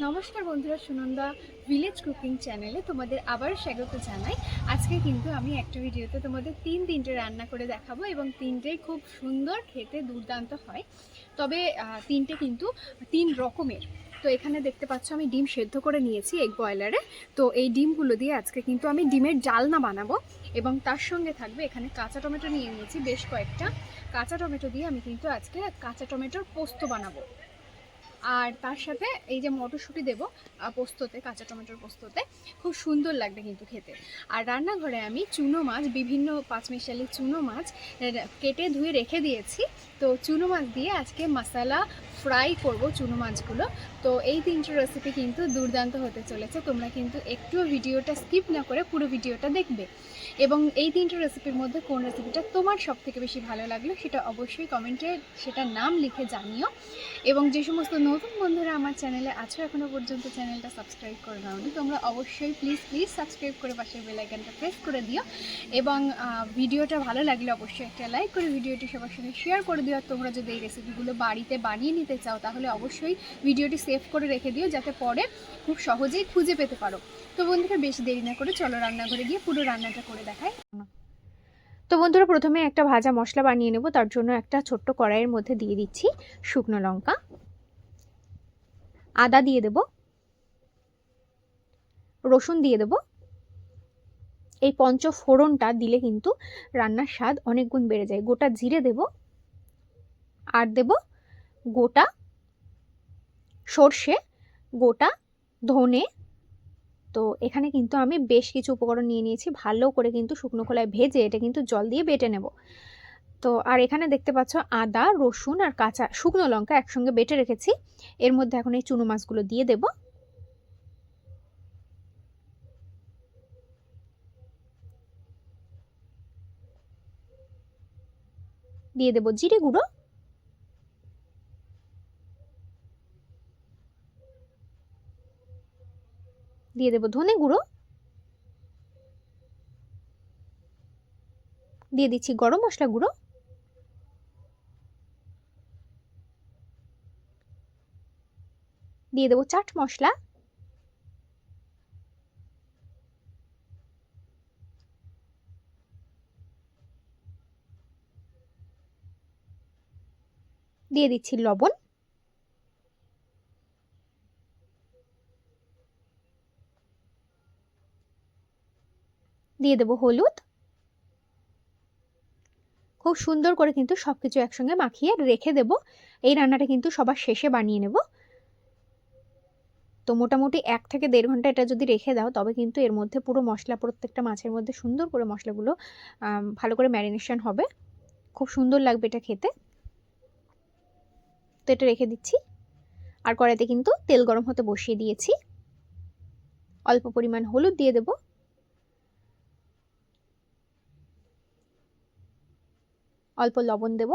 নমস্কার বন্ধুরা, Sunanda village cooking চ্যানেলে তোমাদের আবার স্বাগত জানাই। আজকে কিন্তু আমি একটা ভিডিওতে তোমাদের তিনটে রান্না করে দেখাবো এবং তিনটেই খুব সুন্দর, খেতে দুর্দান্ত হয়। তবে তিনটে কিন্তু তিন রকমের। তো এখানে দেখতে পাচ্ছ আমি ডিম সেদ্ধ করে নিয়েছি এগ বয়লারে। তো এই ডিমগুলো দিয়ে আজকে কিন্তু আমি ডিমের ডালনা বানাবো এবং তার সঙ্গে থাকবে এখানে কাঁচা টমেটো নিয়ে নিয়েছি বেশ কয়েকটা। কাঁচা টমেটো দিয়ে আমি কিন্তু আজকে কাঁচা টমেটোর পোস্ত বানাবো। আর তার সাথে এই যে মটরশুঁটি দেবো পোস্ততে, কাঁচা টমেটোর পোস্ততে, খুব সুন্দর লাগবে কিন্তু খেতে। আর রান্নাঘরে আমি চুনো মাছ, বিভিন্ন পাঁচমিশালি চুনো মাছ কেটে ধুয়ে রেখে দিয়েছি। তো চুনো মাছ দিয়ে আজকে মশলা ফ্রাই করব চুনো মাছগুলো। তো এই তিনটে রেসিপি কিন্তু দুর্দান্ত হতে চলেছে। তোমরা কিন্তু একটুও ভিডিওটা স্কিপ না করে পুরো ভিডিওটা দেখবে। এবং এই তিনটে রেসিপির মধ্যে কোন রেসিপিটা তোমার সবথেকে বেশি ভালো লাগলো সেটা অবশ্যই কমেন্টে সেটার নাম লিখে জানিও। এবং যে সমস্ত নতুন বন্ধুরা আমার চ্যানেলে আছো এখনও পর্যন্ত চ্যানেলটা সাবস্ক্রাইব করে দাওনি, তোমরা অবশ্যই প্লিজ সাবস্ক্রাইব করে পাশের বেল আইকনটা প্রেস করে দিও। এবং ভিডিওটা ভালো লাগলে অবশ্যই একটা লাইক করে ভিডিওটি সবার সঙ্গে শেয়ার করে দিও। আর তোমরা যদি এই রেসিপিগুলো বাড়িতে বানিয়ে নিতে চাও তাহলে অবশ্যই ভিডিওটি সেভ করে রেখে দিও, যাতে পরে খুব সহজেই খুঁজে পেতে পারো। তো বন্ধুরা, বেশি দেরি না করে চলো রান্নাঘরে গিয়ে পুরো রান্নাটা করে দেখাই। তো বন্ধুরা, প্রথমে একটা ভাজা মশলা বানিয়ে নেব। তার জন্য একটা ছোট্ট কড়াইয়ের মধ্যে দিয়ে দিচ্ছি শুকনো লঙ্কা, আদা দিয়ে দেব, রসুন দিয়ে দেব। এই পঞ্চ ফোড়নটা দিলে কিন্তু রান্নার স্বাদ অনেক গুণ বেড়ে যায়। গোটা জিরে দেব, আর দেব গোটা সর্ষে, গোটা ধনে। তো এখানে কিন্তু আমি বেশ কিছু উপকরণ নিয়ে নিয়েছি। ভালো করে কিন্তু শুকনো খোলায় ভেজে এটা কিন্তু জল দিয়ে বেটে নেব। তো আর এখানে দেখতে পাচ্ছ আদা, রসুন আর কাঁচা শুকনো লঙ্কা একসঙ্গে বেটে রেখেছি। এর মধ্যে এখন এই চুনো মাছগুলো দিয়ে দেব। দিয়ে দেব জিরে গুঁড়ো, দিয়ে দেব ধনে গুঁড়ো, দিয়ে দিচ্ছি গরম মশলা গুঁড়ো, দিয়ে দেব চাট মশলা, দিয়ে দিচ্ছি লবণ, দিয়ে দেব হলুদ। খুব সুন্দর করে কিন্তু সবকিছু একসঙ্গে মাখিয়ে রেখে দেব। এই রান্নাটা কিন্তু সবার শেষে বানিয়ে নেব। তো মোটামুটি 1 থেকে 1.5 ঘন্টা এটা যদি রেখে দাও তবে কিন্তু এর মধ্যে পুরো মশলা প্রত্যেকটা মাছের মধ্যে সুন্দর করে মশলাগুলো ভালো করে ম্যারিনেশন হবে। খুব সুন্দর লাগবে এটা খেতে। তো এটা রেখে দিচ্ছি। আর কড়াইতে কিন্তু তেল গরম হতে বসিয়ে দিয়েছি। অল্প পরিমাণ হলুদ দিয়ে দেব, অল্প লবণ দেব,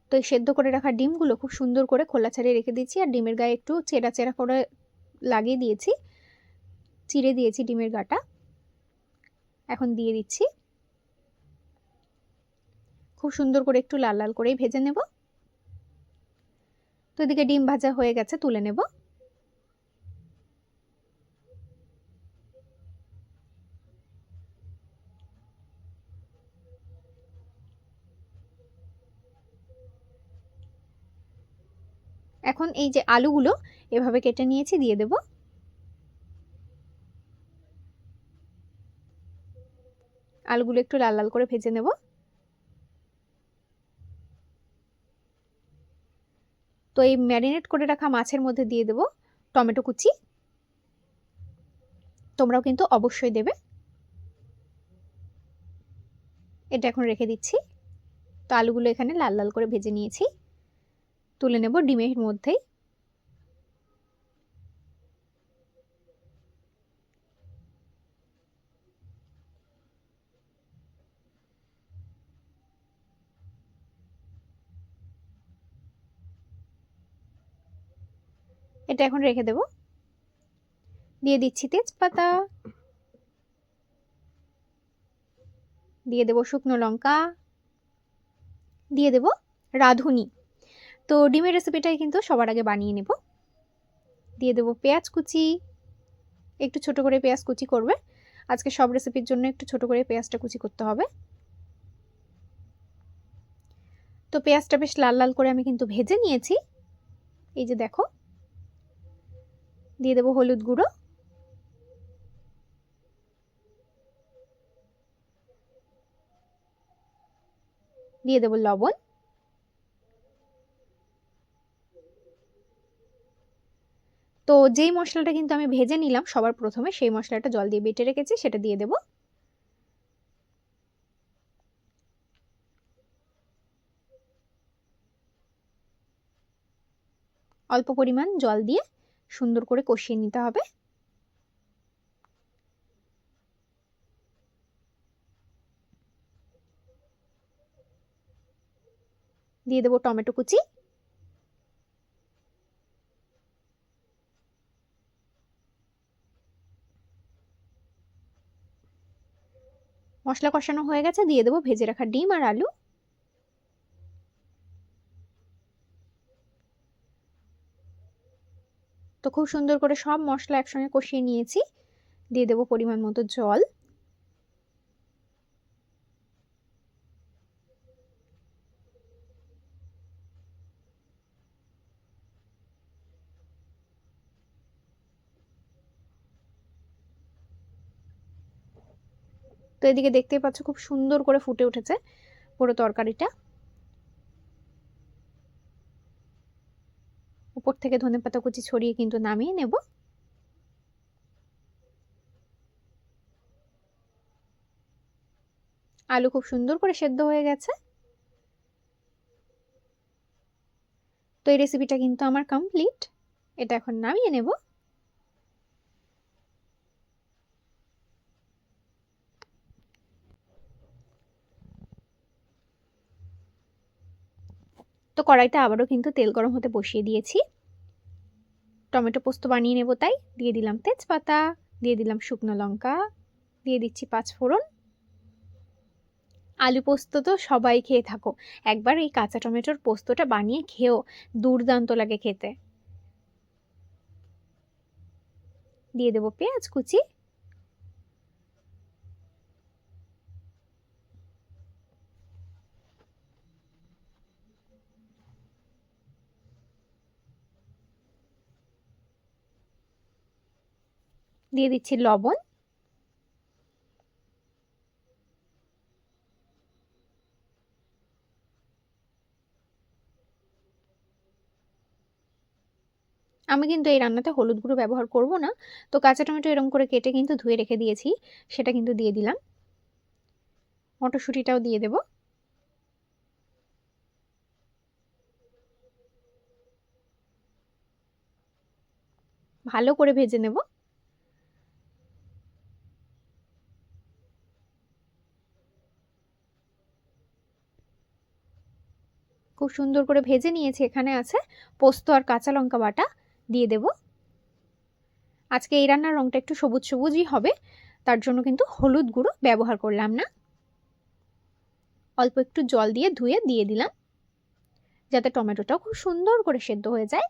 তো এই সেদ্ধ করে রাখা ডিমগুলো খুব সুন্দর করে খোলা ছাড়িয়ে রেখে দিচ্ছি। আর ডিমের গায়ে একটু চেরা চেরা করে লাগিয়ে দিয়েছি, চিড়ে দিয়েছি ডিমের গাটা। এখন দিয়ে দিচ্ছি, খুব সুন্দর করে একটু লাল লাল করেই ভেজে নেব। তো এদিকে ডিম ভাজা হয়ে গেছে, তুলে নেব। এখন এই যে আলুগুলো এভাবে কেটে নিয়েছি দিয়ে দেব। আলুগুলো একটু লাল লাল করে ভেজে নেব। তো এই ম্যারিনেট করে রাখা মাছের মধ্যে দিয়ে দেব টমেটো কুচি। তোমরাও কিন্তু অবশ্যই দেবে। এটা এখন রেখে দিচ্ছি। তো আলুগুলো এখানে লাল লাল করে ভেজে নিয়েছি, তুলে নেব ডিমের মধ্যেই। এটা এখন রেখে দেব। দিয়ে দিচ্ছি তেজপাতা, দিয়ে দেব শুকনো লঙ্কা, দিয়ে দেব রাঁধুনি। তো ডিমের রেসিপিটাই কিন্তু সবার আগে বানিয়ে নেব। দিয়ে দেবো পেঁয়াজ কুচি, একটু ছোট করে পেঁয়াজ কুচি করবে, আজকে সব রেসিপির জন্য একটু ছোট করে পেঁয়াজটা কুচি করতে হবে। তো পেঁয়াজটা বেশ লাল লাল করে আমি কিন্তু ভেজে নিয়েছি, এই যে দেখো। দিয়ে দেবো হলুদ গুঁড়ো, দিয়ে দেবো লবণ, তো যেই মশলাটা কিন্তু আমি ভেজে নিলাম সবার প্রথমে, সেই মশলাটা জল দিয়ে বেটে রেখেছি, সেটা দিয়ে দেবো। অল্প পরিমাণ জল দিয়ে সুন্দর করে কষিয়ে নিতে হবে। দিয়ে দেবো টমেটো কুচি, মশলা কষানো হয়ে গেছে, দিয়ে দেবো ভেজে রাখা ডিম আর আলু। তো খুব সুন্দর করে সব মশলা একসঙ্গে কষিয়ে নিয়েছি, দিয়ে দেবো পরিমাণ মতো জল। তো এদিকে দেখতেই পাচ্ছ খুব সুন্দর করে ফুটে উঠেছে পুরো তরকারিটা। উপর থেকে ধনেপাতা কুচি ছড়িয়ে কিন্তু নামিয়ে নেব। আলু খুব সুন্দর করে সেদ্ধ হয়ে গেছে। তো এই রেসিপিটা কিন্তু আমার কমপ্লিট, এটা এখন নামিয়ে নেব। তো কড়াইতে আবারও কিন্তু তেল গরম হতে বসিয়ে দিয়েছি, টমেটো পোস্ত বানিয়ে নেব, তাই দিয়ে দিলাম তেজপাতা, দিয়ে দিলাম শুকনো লঙ্কা, দিয়ে দিচ্ছি 5 ফোড়ন। আলু পোস্ত তো সবাই খেয়ে থাকো, একবার এই কাঁচা টমেটোর পোস্তটা বানিয়ে খেও, দুর্দান্ত লাগে খেতে। দিয়ে দেবো পেঁয়াজ কুচি, দিয়ে দিচ্ছি লবণ, আমি কিন্তু এই রান্নাতে হলুদ গুঁড়ো ব্যবহার করব না। তো কাঁচা টমেটো এরকম করে কেটে কিন্তু ধুয়ে রেখে দিয়েছি, সেটা কিন্তু দিয়ে দিলাম। মটরশুঁটিটাও দিয়ে দেব। ভালো করে ভেজে নেব। খুব সুন্দর করে ভেজে নিয়েছি, এখানে আছে পোস্ত আর কাঁচা লঙ্কা বাটা, দিয়ে দেব। আজকে এই রান্নার রংটা একটু সবুজ সবুজই হবে, তার জন্য কিন্তু হলুদ গুঁড়ো ব্যবহার করলাম না। অল্প একটু জল দিয়ে ধুয়ে দিয়ে দিলাম, যাতে টমেটোটাও খুব সুন্দর করে সেদ্ধ হয়ে যায়।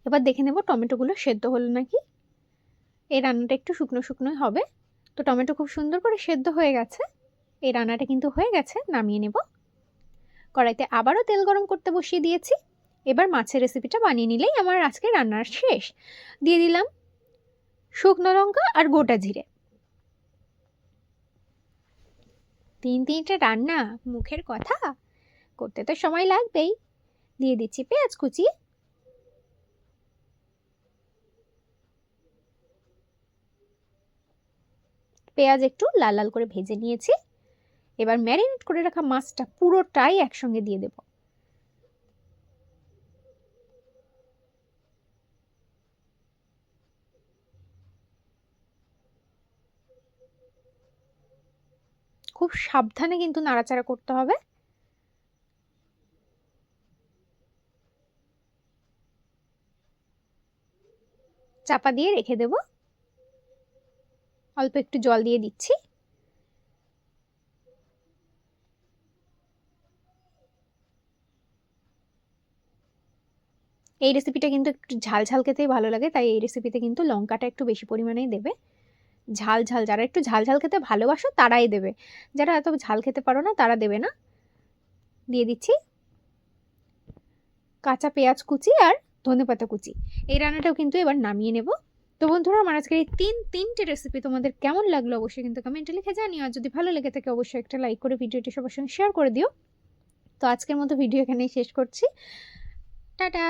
এবার দেখে নেব টমেটোগুলো সেদ্ধ হলো নাকি। এই রান্নাটা একটু শুকনো শুকনোই হবে। তো টমেটো খুব সুন্দর করে সেদ্ধ হয়ে গেছে, এই রান্নাটা কিন্তু হয়ে গেছে, নামিয়ে নেব। কড়াইতে আবারও তেল গরম করতে বসিয়ে দিয়েছি, এবার মাছের রেসিপিটা বানিয়ে নিলেই আমার আজকে রান্নার শেষ। দিয়ে দিলাম শুকনো লঙ্কা আর গোটা জিরে। 3-3টে রান্না, মুখের কথা, করতে তো সময় লাগবেই। দিয়ে দিচ্ছি পেঁয়াজ কুচি, পেঁয়াজ একটু লাল লাল করে ভেজে নিয়েছি। এবার ম্যারিনেট করে রাখা মাছটা পুরোটাই একসঙ্গে দিয়ে দেব। খুব সাবধানে কিন্তু নাড়াচাড়া করতে হবে। চাপা দিয়ে রেখে দেব। অল্প একটু জল দিয়ে দিচ্ছি। এই রেসিপিটা কিন্তু একটু ঝাল ঝাল খেতেই ভালো লাগে, তাই এই রেসিপিতে কিন্তু লঙ্কাটা একটু বেশি পরিমাণেই দেবে। ঝাল ঝাল, যারা একটু ঝাল ঝাল খেতে ভালোবাসো তারাই দেবে, যারা এত ঝাল খেতে পারো না তারা দেবে না। দিয়ে দিচ্ছি কাঁচা পেঁয়াজ কুচি আর ধনেপাতা কুচি। এই রান্নাটাও কিন্তু এবার নামিয়ে নেব। তো বন্ধুরা, আমার আজকের এই তিনটে রেসিপি তোমাদের কেমন লাগলো অবশ্যই কিন্তু কমেন্টে লিখে জানিও। আর যদি ভালো লেগে থাকে অবশ্যই একটা লাইক করে ভিডিওটি সবার সঙ্গে শেয়ার করে দিও। তো আজকের মতো ভিডিও এখানেই শেষ করছি। টাটা।